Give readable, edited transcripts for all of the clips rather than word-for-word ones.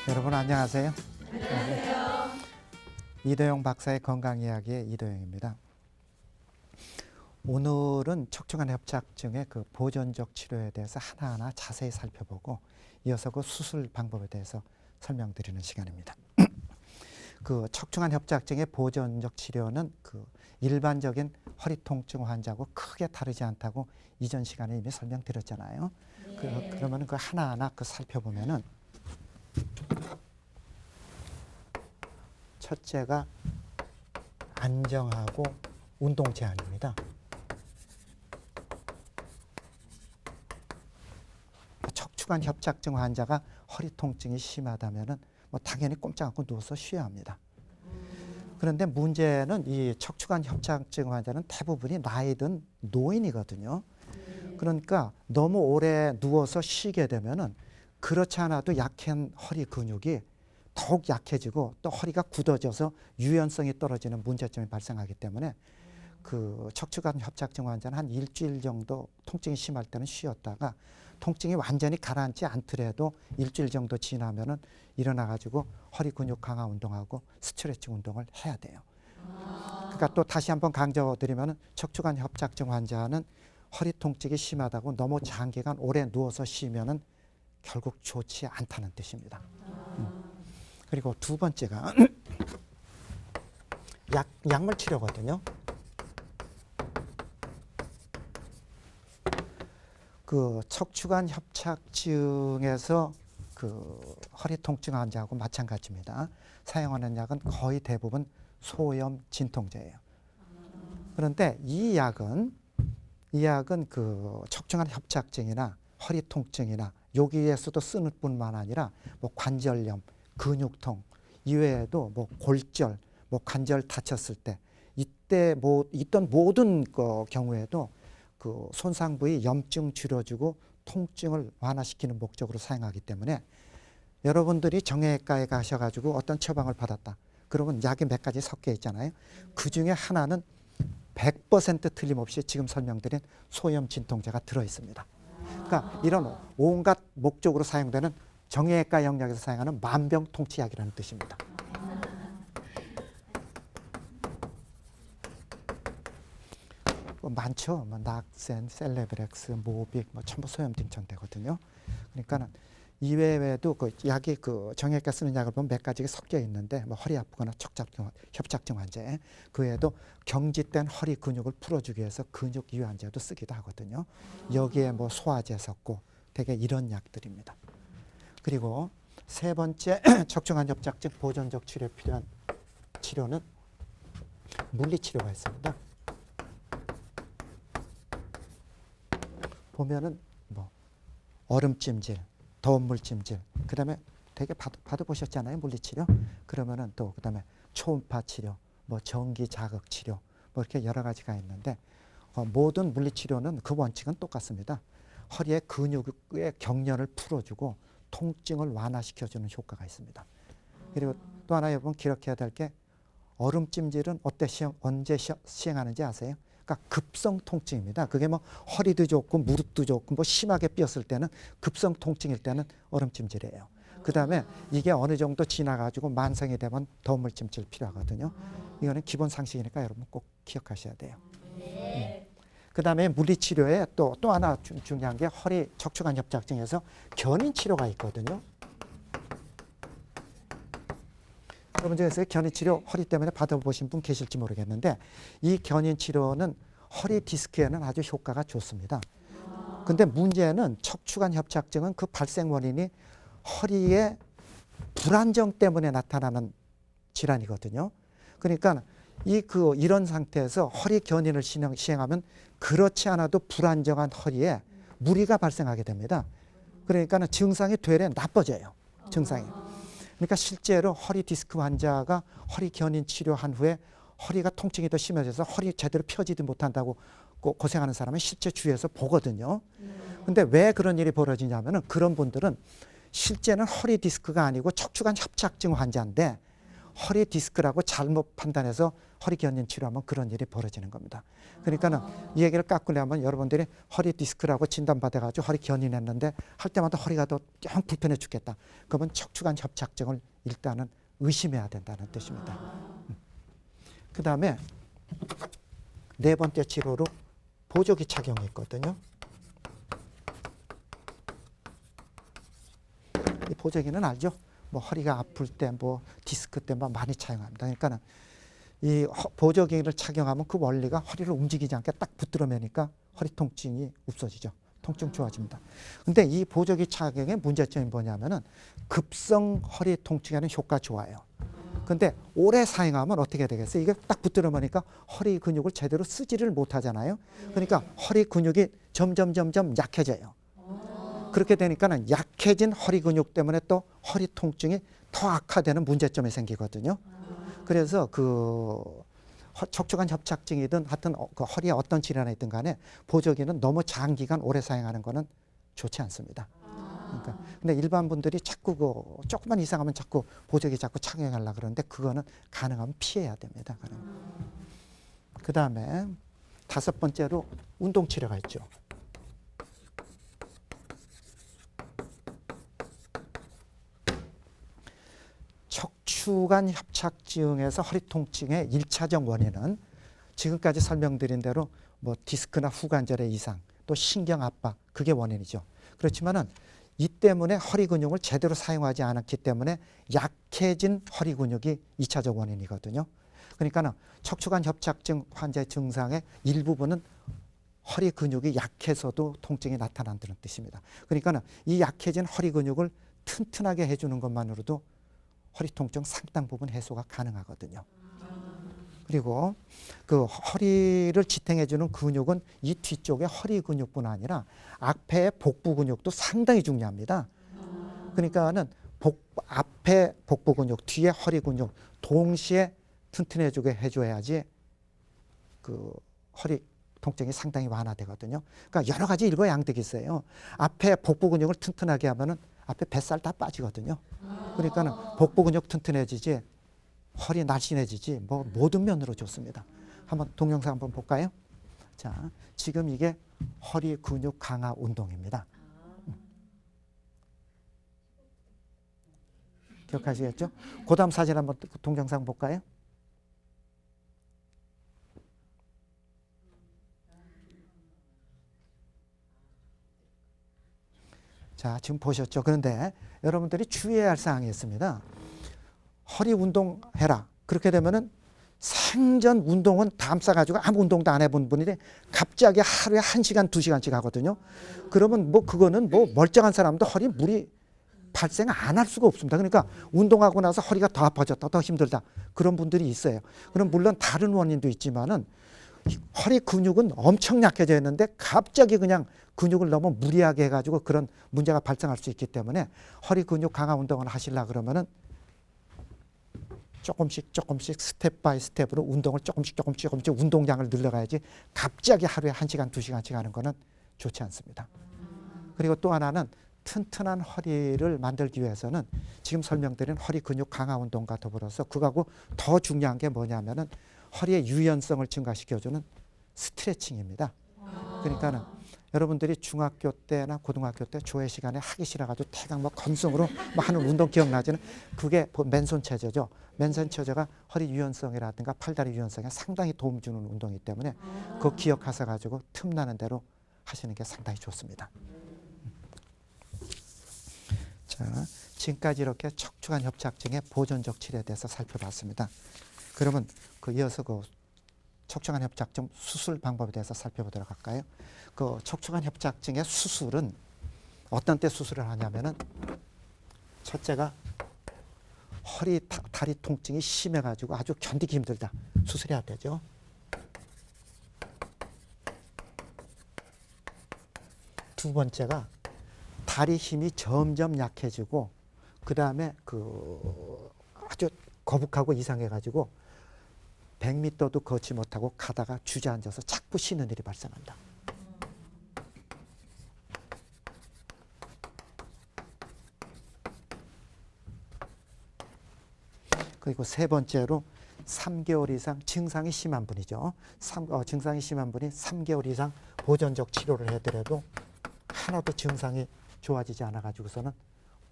여러분 안녕하세요. 이도영 박사의 건강 이야기의 이도영입니다. 오늘은 척추관 협착증의 그 보존적 치료에 대해서 하나하나 자세히 살펴보고 이어서 그 수술 방법에 대해서 설명드리는 시간입니다. 그 척추관 협착증의 보존적 치료는 그 일반적인 허리 통증 환자하고 크게 다르지 않다고 이전 시간에 이미 설명드렸잖아요. 그러면 그 하나하나 그 살펴보면은 첫째가 안정하고 운동 제한입니다. 척추관 협착증 환자가 허리 통증이 심하다면은 뭐 당연히 꼼짝 않고 누워서 쉬어야 합니다. 그런데 문제는 이 척추관 협착증 환자는 대부분이 나이든 노인이거든요. 그러니까 너무 오래 누워서 쉬게 되면은 그렇지 않아도 약한 허리 근육이 더욱 약해지고 또 허리가 굳어져서 유연성이 떨어지는 문제점이 발생하기 때문에 그 척추관 협착증 환자는 한 일주일 정도 통증이 심할 때는 쉬었다가 통증이 완전히 가라앉지 않더라도 일주일 정도 지나면은 일어나 가지고 허리 근육 강화 운동하고 스트레칭 운동을 해야 돼요. 그러니까 또 다시 한번 강조드리면은 척추관 협착증 환자는 허리 통증이 심하다고 너무 장기간 오래 누워서 쉬면은 결국 좋지 않다는 뜻입니다. 그리고 두 번째가 약물 치료거든요. 그 척추관 협착증에서 그 허리 통증 환자하고 마찬가지입니다. 사용하는 약은 거의 대부분 소염 진통제예요. 그런데 이 약은 그 척추관 협착증이나 허리 통증이나 여기에서도 쓰는 뿐만 아니라 뭐 관절염, 근육통 이외에도 뭐 골절, 뭐 관절 다쳤을 때 이때 뭐 있던 모든 그 경우에도 그 손상 부위 염증 줄여주고 통증을 완화시키는 목적으로 사용하기 때문에 여러분들이 정형외과에 가셔가지고 어떤 처방을 받았다. 그러면 약이 몇 가지 섞여 있잖아요. 그 중에 하나는 100% 틀림없이 지금 설명드린 소염 진통제가 들어 있습니다. 그러니까 이런 온갖 목적으로 사용되는 정형외과 영역에서 사용하는 만병통치약이라는 뜻입니다. 많죠. 뭐 낙센, 셀레브렉스, 모빅, 뭐 전부 소염 진통제거든요. 그러니까는 이외에도 그 약이 그 정형외과 쓰는 약을 보면 몇 가지가 섞여 있는데 뭐 허리 아프거나 협착증 환자에 그 외에도 경직된 허리 근육을 풀어주기 위해서 근육 이완제도 쓰기도 하거든요. 여기에 뭐 소화제 섞고 되게 이런 약들입니다. 그리고 세 번째 척추관 협착증 보존적 치료에 필요한 치료는 물리치료가 있습니다. 보면은 뭐 얼음찜질, 더운 물찜질, 그다음에 되게 받아보셨잖아요, 물리치료. 그러면은 또 그다음에 초음파 치료, 뭐 전기 자극 치료, 뭐 이렇게 여러 가지가 있는데 모든 물리치료는 그 원칙은 똑같습니다. 허리의 근육의 경련을 풀어주고 통증을 완화시켜주는 효과가 있습니다. 그리고 또 하나 여러분 기억해야 될 게 얼음찜질은 언제 시행하는지 아세요? 그러니까 급성 통증입니다. 그게 뭐 허리도 좋고 무릎도 좋고 뭐 심하게 삐었을 때는 급성 통증일 때는 얼음찜질이에요. 그 다음에 이게 어느 정도 지나가지고 만성이 되면 더운물 찜질 필요하거든요. 이거는 기본 상식이니까 여러분 꼭 기억하셔야 돼요. 그 다음에 물리치료에 또 하나 중요한 게 허리 척추관 협착증에서 견인 치료가 있거든요. 여러분 중에서 견인 치료 허리 때문에 받아보신 분 계실지 모르겠는데 이 견인 치료는 허리 디스크에는 아주 효과가 좋습니다. 근데 문제는 척추관 협착증은 그 발생 원인이 허리의 불안정 때문에 나타나는 질환이거든요. 그러니까 이런 상태에서 허리 견인을 시행하면 그렇지 않아도 불안정한 허리에 무리가 발생하게 됩니다. 그러니까 증상이 되레 나빠져요. 증상이. 그러니까 실제로 허리 디스크 환자가 허리 견인 치료한 후에 허리가 통증이 더 심해져서 허리 제대로 펴지도 못한다고 고생하는 사람은 실제 주위에서 보거든요. 근데 왜 그런 일이 벌어지냐면은 그런 분들은 실제는 허리 디스크가 아니고 척추관 협착증 환자인데 허리 디스크라고 잘못 판단해서 허리 견인 치료하면 그런 일이 벌어지는 겁니다. 그러니까는 이 얘기를 깎으려면 여러분들이 허리 디스크라고 진단받아가지고 허리 견인했는데 할 때마다 허리가 더 영 불편해 죽겠다. 그러면 척추관 협착증을 일단은 의심해야 된다는 뜻입니다. 그 다음에 네 번째 치료로 보조기 착용이 있거든요. 이 보조기는 알죠? 뭐 허리가 아플 때, 뭐 디스크 때 많이 착용합니다. 그러니까는 이 보조기를 착용하면 그 원리가 허리를 움직이지 않게 딱 붙들어 매니까 허리 통증이 없어지죠. 통증 좋아집니다. 근데 이 보조기 착용의 문제점이 뭐냐면은 급성 허리 통증에는 효과 좋아요. 근데 오래 사용하면 어떻게 되겠어요? 이게 딱 붙들어 매니까 허리 근육을 제대로 쓰지를 못하잖아요. 그러니까 허리 근육이 점점 약해져요. 그렇게 되니까는 약해진 허리 근육 때문에 또 허리 통증이 더 악화되는 문제점이 생기거든요. 그래서 그 척추관 협착증이든 하여튼 그 허리에 어떤 질환이 있든 간에 보조기는 너무 장기간 오래 사용하는 거는 좋지 않습니다. 그러니까 근데 일반 분들이 자꾸 그 조금만 이상하면 자꾸 보조기 자꾸 착용하려고 그러는데 그거는 가능하면 피해야 됩니다. 그 다음에 다섯 번째로 운동 치료가 있죠. 척추관 협착증에서 허리 통증의 1차적 원인은 지금까지 설명드린 대로 뭐 디스크나 후관절의 이상, 또 신경 압박, 그게 원인이죠. 그렇지만은 이 때문에 허리 근육을 제대로 사용하지 않았기 때문에 약해진 허리 근육이 2차적 원인이거든요. 그러니까는 척추관 협착증 환자의 증상의 일부분은 허리 근육이 약해서도 통증이 나타난다는 뜻입니다. 그러니까는 이 약해진 허리 근육을 튼튼하게 해주는 것만으로도 허리 통증 상당 부분 해소가 가능하거든요. 그리고 그 허리를 지탱해주는 근육은 이 뒤쪽에 허리 근육뿐 아니라 앞에 복부 근육도 상당히 중요합니다. 그러니까는 앞에 복부 근육, 뒤에 허리 근육 동시에 튼튼해주게 해줘야지 그 허리 통증이 상당히 완화되거든요. 그러니까 여러 가지 일거양득이 있어요. 앞에 복부 근육을 튼튼하게 하면은 앞에 뱃살 다 빠지거든요. 그러니까는 복부 근육 튼튼해지지, 허리 날씬해지지, 뭐 모든 면으로 좋습니다. 한번 동영상 한번 볼까요? 자, 지금 이게 허리 근육 강화 운동입니다. 기억하시겠죠? 그 다음 사진 한번 동영상 볼까요? 자, 지금 보셨죠? 그런데 여러분들이 주의해야 할 사항이 있습니다. 허리 운동해라. 그렇게 되면은 생전 운동은 담 싸가지고 아무 운동도 안 해본 분인데 갑자기 하루에 1시간, 2시간씩 하거든요. 그러면 뭐 그거는 뭐 멀쩡한 사람도 허리 무리 발생 안 할 수가 없습니다. 그러니까 운동하고 나서 허리가 더 아파졌다, 더 힘들다. 그런 분들이 있어요. 그럼 물론 다른 원인도 있지만은 허리 근육은 엄청 약해져 있는데 갑자기 그냥 근육을 너무 무리하게 해가지고 그런 문제가 발생할 수 있기 때문에 허리 근육 강화 운동을 하시려고 그러면은 조금씩 스텝 바이 스텝으로 운동을 조금씩 운동량을 늘려가야지 갑자기 하루에 1시간, 2시간씩 하는 거는 좋지 않습니다. 그리고 또 하나는 튼튼한 허리를 만들기 위해서는 지금 설명드린 허리 근육 강화 운동과 더불어서 그거하고 더 중요한 게 뭐냐면은 허리의 유연성을 증가시켜주는 스트레칭입니다. 그러니까는 여러분들이 중학교 때나 고등학교 때 조회 시간에 하기 싫어가지고 태강 뭐 건성으로 뭐 하는 운동 기억나지는 그게 맨손 체조죠. 맨손 체조가 허리 유연성이라든가 팔다리 유연성에 상당히 도움 주는 운동이기 때문에 그거 기억하셔 가지고 틈나는 대로 하시는 게 상당히 좋습니다. 자, 지금까지 이렇게 척추관 협착증의 보존적 치료에 대해서 살펴봤습니다. 그러면 그 이어서 그 척추관 협착증 수술 방법에 대해서 살펴보도록 할까요? 그 척추관 협착증의 수술은 어떤 때 수술을 하냐면은 첫째가 허리 다리 통증이 심해가지고 아주 견디기 힘들다. 수술해야 되죠. 두 번째가 다리 힘이 점점 약해지고 그 다음에 그 아주 거북하고 이상해가지고 100m도 걷지 못하고 가다가 주저앉아서 자꾸 쉬는 일이 발생한다. 그 그리고 세 번째로 3개월 이상 증상이 심한 분이죠. 증상이 심한 분이 3개월 이상 보존적 치료를 해더라도 하나도 증상이 좋아지지 않아 가지고서는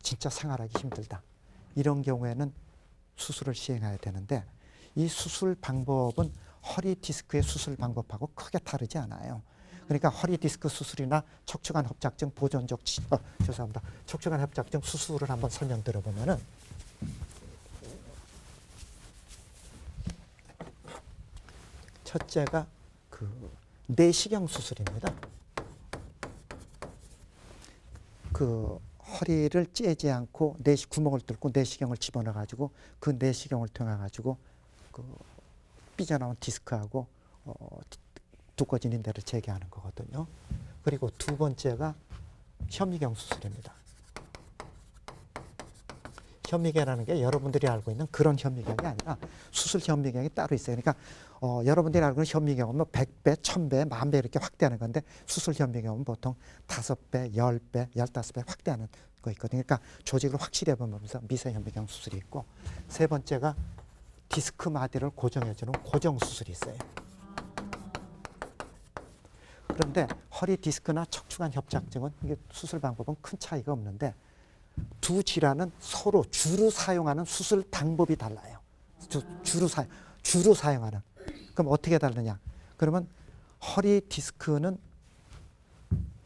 진짜 생활하기 힘들다. 이런 경우에는 수술을 시행해야 되는데 이 수술 방법은 허리 디스크의 수술 방법하고 크게 다르지 않아요. 그러니까 허리 디스크 수술이나 척추관 협착증 보존적 죄송합니다. 척추관 협착증 수술을 한번 설명 들어보면은 첫째가 그 내시경 수술입니다. 그 허리를 째지 않고 구멍을 뚫고 내시경을 집어넣어 가지고 그 내시경을 통해 가지고 그 삐져나온 디스크하고 두꺼워진 인대를 재개하는 거거든요. 그리고 두 번째가 현미경 수술입니다. 현미경이라는 게 여러분들이 알고 있는 그런 현미경이 아니라 수술 현미경이 따로 있어요. 그러니까 여러분들이 알고 있는 현미경은 뭐 100배, 1000배, 10,000배 이렇게 확대하는 건데 수술 현미경은 보통 5배, 10배, 15배 확대하는 거 있거든요. 그러니까 조직을 확실히 해보면서 미세 현미경 수술이 있고 세 번째가 디스크 마디를 고정해주는 고정 수술이 있어요. 그런데 허리 디스크나 척추관 협착증은 이게 수술 방법은 큰 차이가 없는데 두 질환은 서로 주로 사용하는 수술 방법이 달라요. 주로 사용하는. 그럼 어떻게 다르냐? 그러면 허리 디스크는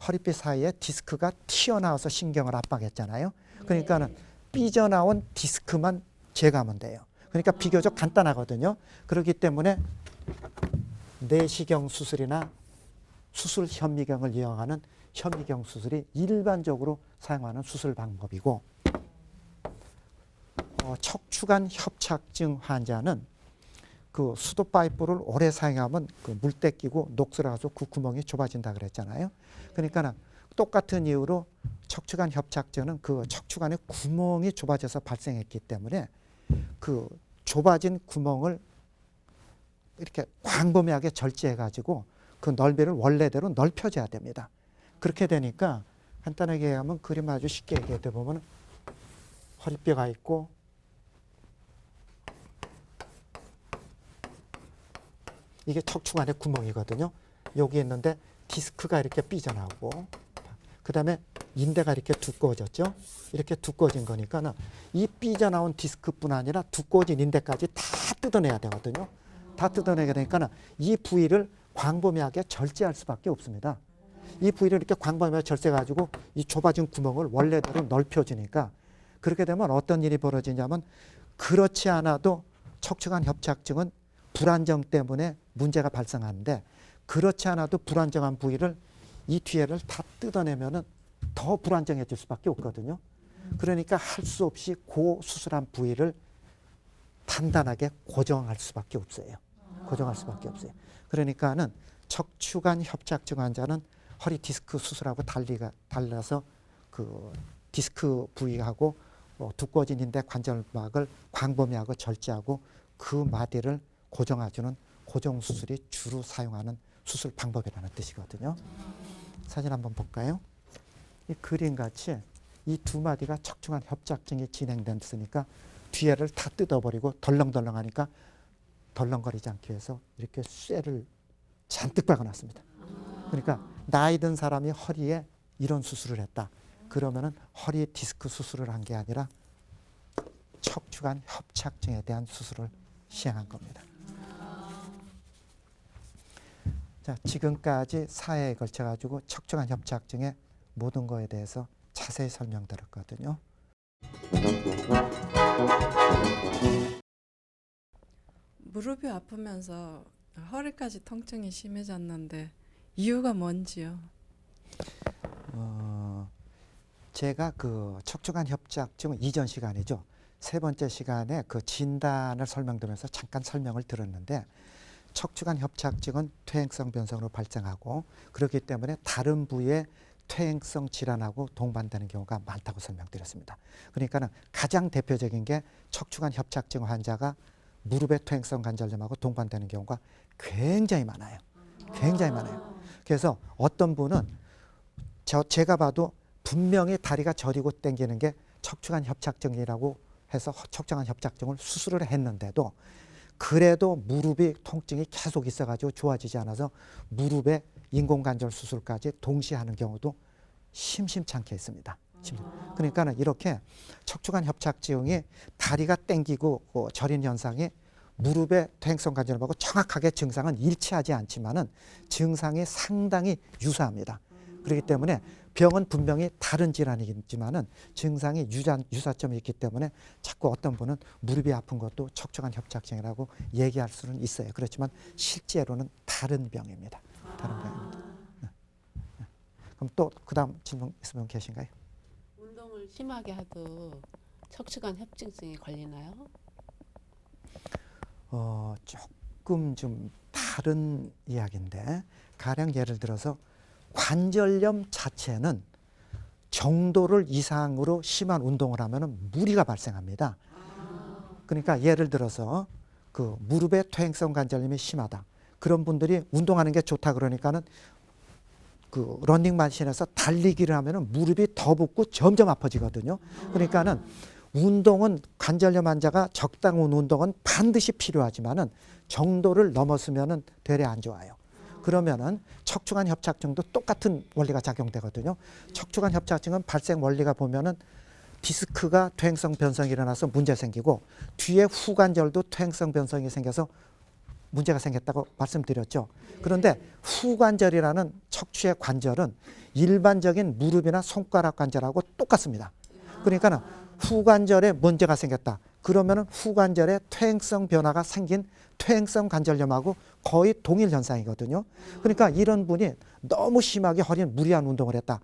허리뼈 사이에 디스크가 튀어나와서 신경을 압박했잖아요. 그러니까는 삐져나온 디스크만 제거하면 돼요. 그러니까 비교적 간단하거든요. 그렇기 때문에 내시경 수술이나 수술 현미경을 이용하는 현미경 수술이 일반적으로 사용하는 수술 방법이고 척추관 협착증 환자는 그 수도 파이프를 오래 사용하면 그 물때 끼고 녹슬어서 그 구멍이 좁아진다 그랬잖아요. 그러니까 똑같은 이유로 척추관 협착증은 그 척추관의 구멍이 좁아져서 발생했기 때문에 그 좁아진 구멍을 이렇게 광범위하게 절제해 가지고 그 넓이를 원래대로 넓혀줘야 됩니다. 그렇게 되니까 간단하게 얘기하면 그림 아주 쉽게 얘기해 보면 허리뼈가 있고 이게 척추관의 구멍이거든요. 여기 있는데 디스크가 이렇게 삐져나오고 그 다음에 인대가 이렇게 두꺼워졌죠. 이렇게 두꺼워진 거니까 이 삐져나온 디스크뿐 아니라 두꺼워진 인대까지 다 뜯어내야 되거든요. 다 뜯어내게 되니까 이 부위를 광범위하게 절제할 수밖에 없습니다. 이 부위를 이렇게 광범위하게 절제해가지고 이 좁아진 구멍을 원래대로 넓혀주니까 그렇게 되면 어떤 일이 벌어지냐면 그렇지 않아도 척추관 협착증은 불안정 때문에 문제가 발생하는데 그렇지 않아도 불안정한 부위를 이 뒤에를 다 뜯어내면은 더 불안정해질 수밖에 없거든요. 그러니까 할 수 없이 그 수술한 부위를 단단하게 고정할 수밖에 없어요. 고정할 수밖에 없어요. 그러니까는 척추관 협착증 환자는 허리 디스크 수술하고 달라서 그 디스크 부위하고 두꺼워진 인대 관절막을 광범위하고 절제하고 그 마디를 고정해주는 고정 수술이 주로 사용하는 수술 방법이라는 뜻이거든요. 사진 한번 볼까요? 이 그림 같이 이 두 마디가 척추관 협착증이 진행됐으니까 뒤에를 다 뜯어버리고 덜렁덜렁하니까 덜렁거리지 않기 위해서 이렇게 쇠를 잔뜩 박아놨습니다. 그러니까 나이 든 사람이 허리에 이런 수술을 했다. 그러면은 허리 디스크 수술을 한 게 아니라 척추관 협착증에 대한 수술을 시행한 겁니다. 자, 지금까지 사회에 걸쳐 가지고 척추관 협착증의 모든 거에 대해서 자세히 설명드렸거든요. 무릎이 아프면서 허리까지 통증이 심해졌는데 이유가 뭔지요? 제가 그 척추관 협착증 이전 시간이죠. 세 번째 시간에 그 진단을 설명드리면서 잠깐 설명을 들었는데 척추관 협착증은 퇴행성 변성으로 발생하고 그렇기 때문에 다른 부위의 퇴행성 질환하고 동반되는 경우가 많다고 설명드렸습니다. 그러니까는 가장 대표적인 게 척추관 협착증 환자가 무릎의 퇴행성 관절염하고 동반되는 경우가 굉장히 많아요. 굉장히 많아요. 그래서 어떤 분은 제가 봐도 분명히 다리가 저리고 당기는 게 척추관 협착증이라고 해서 척추관 협착증을 수술을 했는데도 그래도 무릎이 통증이 계속 있어가지고 좋아지지 않아서 무릎에 인공관절 수술까지 동시에 하는 경우도 심심찮게 있습니다. 그러니까는 이렇게 척추관 협착증이 다리가 땡기고 저린 현상이 무릎의 퇴행성 관절염하고 정확하게 증상은 일치하지 않지만은 증상이 상당히 유사합니다. 그렇기 때문에 병은 분명히 다른 질환이지만은 증상이 유사점이 있기 때문에 자꾸 어떤 분은 무릎이 아픈 것도 척추관 협착증이라고 얘기할 수는 있어요. 그렇지만 실제로는 다른 병입니다. 다른 병입니다. 네. 그럼 또 그다음 질문 있으면 계신가요? 운동을 심하게 해도 척추관 협착증에 걸리나요? 조금 좀 다른 이야기인데 가령 예를 들어서 관절염 자체는 정도를 이상으로 심한 운동을 하면 무리가 발생합니다. 그러니까 예를 들어서 그 무릎의 퇴행성 관절염이 심하다. 그런 분들이 운동하는 게 좋다 그러니까는 그 러닝머신에서 달리기를 하면은 무릎이 더 붓고 점점 아파지거든요. 그러니까는 운동은 관절염 환자가 적당한 운동은 반드시 필요하지만은 정도를 넘었으면은 되레 안 좋아요. 그러면은 척추관 협착증도 똑같은 원리가 작용되거든요. 척추관 협착증은 발생 원리가 보면은 디스크가 퇴행성 변성이 일어나서 문제 생기고 뒤에 후관절도 퇴행성 변성이 생겨서 문제가 생겼다고 말씀드렸죠. 그런데 후관절이라는 척추의 관절은 일반적인 무릎이나 손가락 관절하고 똑같습니다. 그러니까 후관절에 문제가 생겼다. 그러면은 후관절에 퇴행성 변화가 생긴 퇴행성 관절염하고 거의 동일 현상이거든요. 그러니까 이런 분이 너무 심하게 허리에 무리한 운동을 했다.